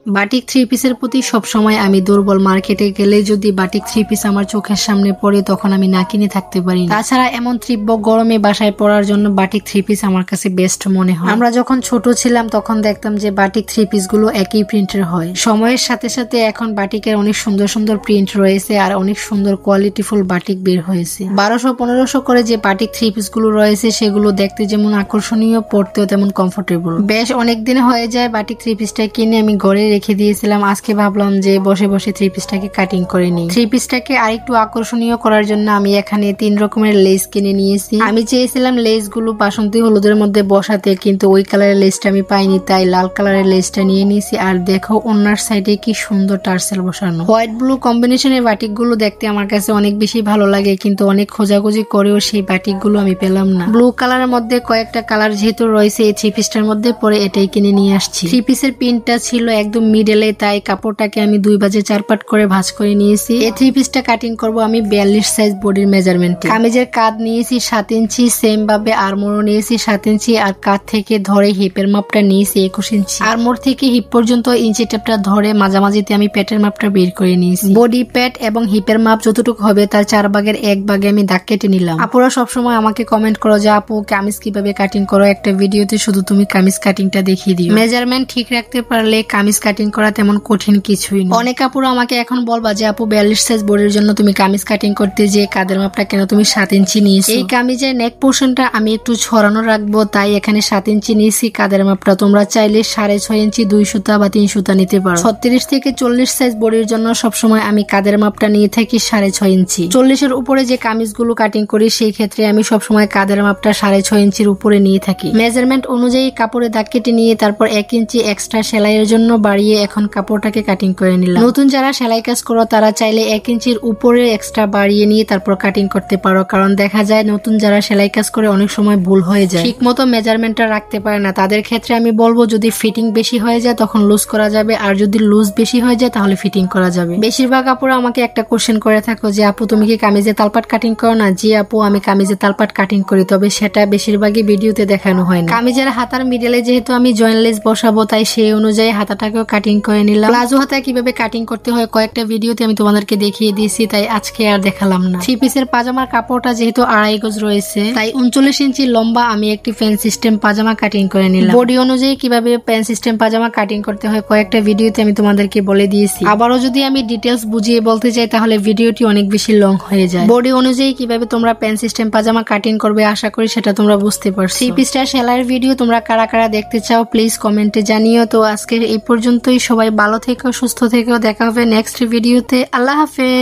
Batik three পিসের প্রতি সবসময় আমি দুর্বল। মার্কেটে গেলে যদি বাটিক থ্রি পিস আমার চোখের সামনে পড়ে তখন আমি না কিনে থাকতে পারি। তাছাড়া এমন তীব্র গরমে বাসায় পরার জন্য বাটিক থ্রি পিস আমার কাছে বেস্ট মনে হয়। আমরা যখন ছোট ছিলাম তখন দেখতাম যে বাটিক থ্রি পিস গুলো একই প্রিন্টের হয়। সময়ের সাথে সাথে এখন বাটিকের অনেক সুন্দর সুন্দর প্রিন্ট রয়েছে আর অনেক সুন্দর কোয়ালিটিফুল বাটিক বের হয়েছে। 1200-1500 করে যে বাটিক থ্রি পিস গুলো রয়েছে সেগুলো দেখতে যেমন আকর্ষণীয়, পড়তেও তেমন কমফোর্টেবল। বেশ অনেকদিন হয়ে যায় বাটিক থ্রি পিসটা কিনে আমি ঘরে রেখে দিয়েছিলাম। আজকে ভাবলাম যে বসে বসে থ্রি পিসটাকে কাটিং করে নিই। থ্রি পিসটাকে আরেকটু আকর্ষণীয় করার জন্য আমি এখানে 3 রকমের লেস কিনে নিয়েছি। আমি চেয়েছিলাম লেস গুলো বাসন্তী হলুদের মধ্যে বসাতে, কিন্তু ওই কালারের লেসটা আমি পাইনি, তাই লাল কালারের লেসটা নিয়ে নিয়েছি। আর দেখো ওনার সাইডে কি সুন্দর টার্সেল বসানো। হোয়াইট ব্লু কম্বিনেশনের বাটিক গুলো দেখতে আমার কাছে অনেক বেশি ভালো লাগে, কিন্তু অনেক খোঁজাখুঁজি করেও সেই বাটিক গুলো আমি পেলাম না। ব্লু কালারের মধ্যে কয়েকটা কালার যেহেতু রয়েছে এই থ্রি পিসটার মধ্যে, পরে এটাই কিনে নিয়ে আসছি। থ্রি পিসের পিনটা ছিল একদম মিডলে, তাই কাপড়টাকে আমি 2 বাজে 4 পাট করে ভাঁজ করে নিয়েছি। এই থ্রি পিসটা কাটিং করব আমি 42 সাইজ বডির মেজারমেন্টে। কামিজের কাঁধ নিয়েছি 7 ইঞ্চি, সেম ভাবে আরমোরও নিয়েছি 7 ইঞ্চি, আর কাঁধ থেকে ধরে হিপের মাপটা নিয়েছি 21 ইঞ্চি। আরমোর থেকে হিপ পর্যন্ত ইঞ্চি টেপটা ধরে মাঝামাঝিতে আমি পেটের মাপটা বের করে নিয়েছি। বডি, পেট এবং হিপের মাপ যতটুকু হবে তার 4 ভাগের 1 ভাগে আমি দাগ কেটে নিলাম। আপুরা সবসময় আমাকে কমেন্ট করো যে আপু কামিজ কিভাবে কাটিং করো, একটা ভিডিওতে শুধু তুমি কামিজ কাটিংটা দেখিয়ে দিও। মেজারমেন্ট ঠিক রাখতে পারলে কামিজ কাটিং করা তেমন কঠিন কিছুই না। অনেক আপুরা আমাকে এখন বলবা যে আপু 42 সাইজ বডির জন্য তুমি কামিজ কাটিং করতে যে কাঁধের মাপটা কেন তুমি 7 ইঞ্চি নিয়েছো। এই কামিজের নেক পোর্শনটা আমি একটু ছড়ানো রাখবো, তাই এখানে 7 ইঞ্চি নিয়েছি কাঁধের মাপটা। তোমরা চাইলে 6.5 ইঞ্চি 2 সুতা বা 3 সুতা নিতে পারো। 36 থেকে 40 সাইজ বডির জন্য সবসময় আমি কাঁধের মাপটা নিয়ে থাকি 6.5 ইঞ্চি। 40-এর উপরে যে কামিজগুলো কাটিং করি সেই ক্ষেত্রে আমি সবসময় কাঁধের মাপটা 6.5 ইঞ্চির উপরে নিয়ে থাকি। মেজারমেন্ট অনুযায়ী কাপড়ে দাগ কেটে নিয়ে তারপর 1 ইঞ্চি এক্সট্রা সেলাইয়ের জন্য বাড়িয়ে এখন কাপড়টাকে কাটিং করে নিলাম। নতুন যারা সেলাই কাজ করো তারা চাইলে 1 ইঞ্চির উপরে এক্সট্রা বাড়িয়ে নিয়ে তারপর কাটিং করতে পারো, কারণ দেখা যায় নতুন যারা সেলাই কাজ করে অনেক সময় ভুল হয়ে যায়, ঠিক মতো মেজারমেন্টটা রাখতে পারে না। তাদের ক্ষেত্রে আমি বলবো যদি ফিটিং বেশি হয়ে যায় তখন লুজ করা যাবে, আর যদি লুজ বেশি হয়ে যায় তাহলে ফিটিং করা যাবে। বেশিরভাগ আপুরা আমাকে একটা কোশ্চেন করে থাকো যে আপু তুমি কি কামিজে তালপাট কাটিং করো না? জি আপু, আমি কামিজে তালপাট কাটিং করি, তবে সেটা বেশিরভাগই ভিডিওতে দেখানো হয় না। কামিজের হাতার মিডলে যেহেতু আমি জয়েন্ট লেস বসাবো, তাই সেই অনুযায়ী হাতাটাকেও কাটিং করে নিলাম। প্লাজো হাতা কিভাবে কাটিং করতে হয় কয়েকটা ভিডিওতে আমি তোমাদেরকে দেখিয়ে দিয়েছি, তাই আজকে আর দেখালাম না। থ্রি পিসের পাজামার কাপড়টা যেহেতু 2.5 গজ রয়েছে, তাই 39 ইঞ্চি লম্বা আমি একটি ফ্যান সিস্টেম পাজামা কাটিং করে নিলাম। বডি অনুযায়ী কিভাবে ফ্যান সিস্টেম পাজামা কাটিং করতে হয় কয়েকটা ভিডিওতে আমি তোমাদেরকে বলে দিয়েছি। আবারও যদি আমি ডিটেলস বুঝিয়ে বলতে চাই তাহলে ভিডিওটি অনেক বেশি লং হয়ে যায়। বডি অনুযায়ী কিভাবে তোমরা প্যান্ট সিস্টেম পাজামা কাটিং করবে আশা করি সেটা তোমরা বুঝতে পারছো। থ্রি পিসটা সেলাইয়ের ভিডিও তোমরা কারা কারা দেখতে চাও প্লিজ কমেন্টে জানিও। তো আজকে এই পর্যন্তই, সবাই ভালো থেকো, সুস্থ থেকো, দেখা হবে নেক্সট ভিডিওতে। আল্লাহ হাফেজ।